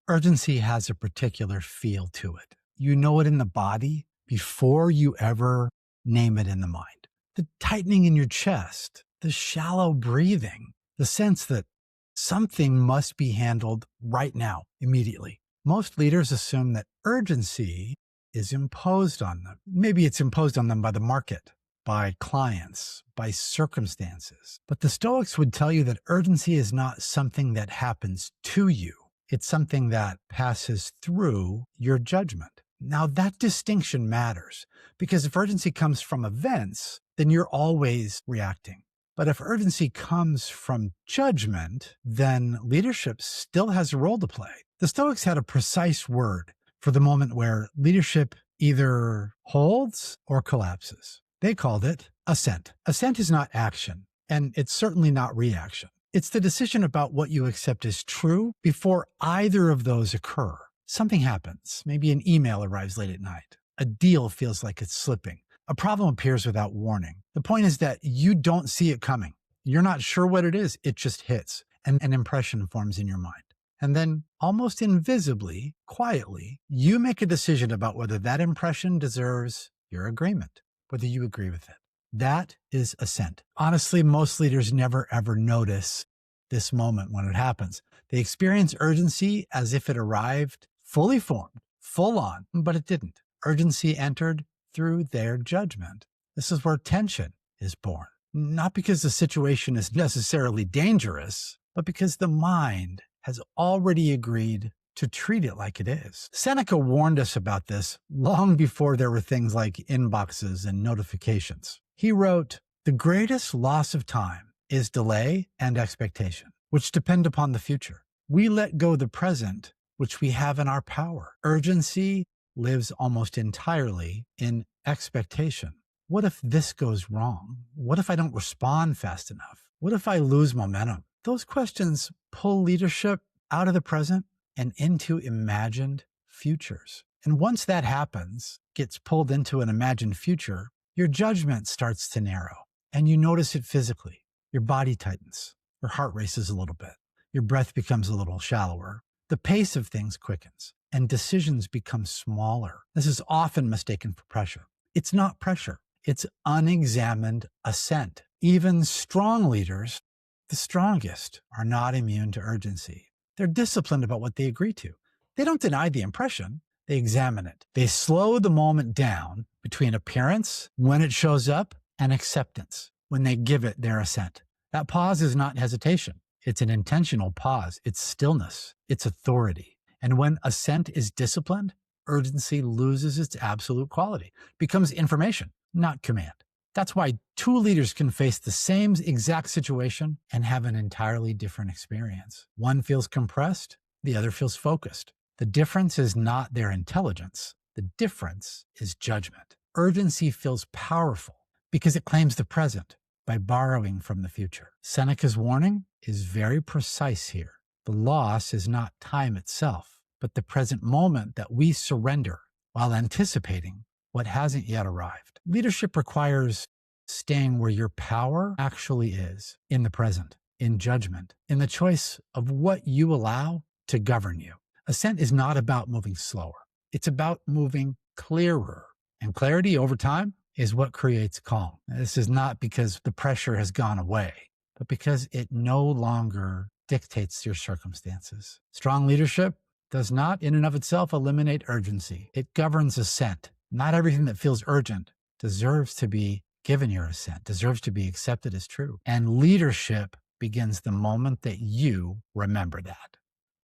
Urgency has a particular feel to it. You know it in the body before you ever name it in the mind. The tightening in your chest, the shallow breathing, the sense that something must be handled right now, immediately. Most leaders assume that urgency is imposed on them. Maybe it's imposed on them by the market, by clients, by circumstances. But the Stoics would tell you that urgency is not something that happens to you. It's something that passes through your judgment. Now, that distinction matters because if urgency comes from events, then you're always reacting. But if urgency comes from judgment, then leadership still has a role to play. The Stoics had a precise word for the moment where leadership either holds or collapses. They called it assent. Assent is not action, and it's certainly not reaction. It's the decision about what you accept as true before either of those occur. Something happens. Maybe an email arrives late at night. A deal feels like it's slipping. A problem appears without warning. The point is that you don't see it coming. You're not sure what it is. It just hits, and an impression forms in your mind. And then, almost invisibly, quietly, you make a decision about whether that impression deserves your agreement, whether you agree with it. That is assent. Honestly, most leaders never ever notice this moment when it happens. They experience urgency as if it arrived fully formed, full on, but it didn't. Urgency entered through their judgment. This is where tension is born. Not because the situation is necessarily dangerous, but because the mind has already agreed to treat it like it is. Seneca warned us about this long before there were things like inboxes and notifications. He wrote, "The greatest loss of time is delay and expectation, which depend upon the future. We let go the present, which we have in our power. Urgency lives almost entirely in expectation. What if this goes wrong? What if I don't respond fast enough? What if I lose momentum?" Those questions pull leadership out of the present and into imagined futures. And once that happens, gets pulled into an imagined future, your judgment starts to narrow and you notice it physically. Your body tightens, your heart races a little bit, your breath becomes a little shallower, the pace of things quickens, and decisions become smaller. This is often mistaken for pressure. It's not pressure. It's unexamined assent. Even strong leaders, the strongest, are not immune to urgency. They're disciplined about what they agree to. They don't deny the impression. They examine it. They slow the moment down between appearance, when it shows up, and acceptance, when they give it their assent. That pause is not hesitation. It's an intentional pause. It's stillness. It's authority. And when assent is disciplined, urgency loses its absolute quality, becomes information, not command. That's why two leaders can face the same exact situation and have an entirely different experience. One feels compressed, the other feels focused. The difference is not their intelligence. The difference is judgment. Urgency feels powerful because it claims the present by borrowing from the future. Seneca's warning is very precise here. The loss is not time itself, but the present moment that we surrender while anticipating what hasn't yet arrived. Leadership requires staying where your power actually is, in the present, in judgment, in the choice of what you allow to govern you. Assent is not about moving slower. It's about moving clearer. And clarity over time is what creates calm. This is not because the pressure has gone away, but because it no longer dictates your circumstances. Strong leadership does not in and of itself eliminate urgency. It governs assent. Not everything that feels urgent deserves to be given your assent, deserves to be accepted as true. And leadership begins the moment that you remember that.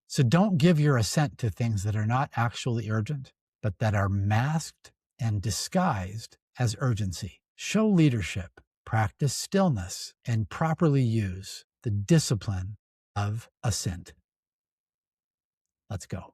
So don't give your assent to things that are not actually urgent, but that are masked and disguised as urgency. Show leadership, practice stillness, and properly use the discipline of assent. Let's go.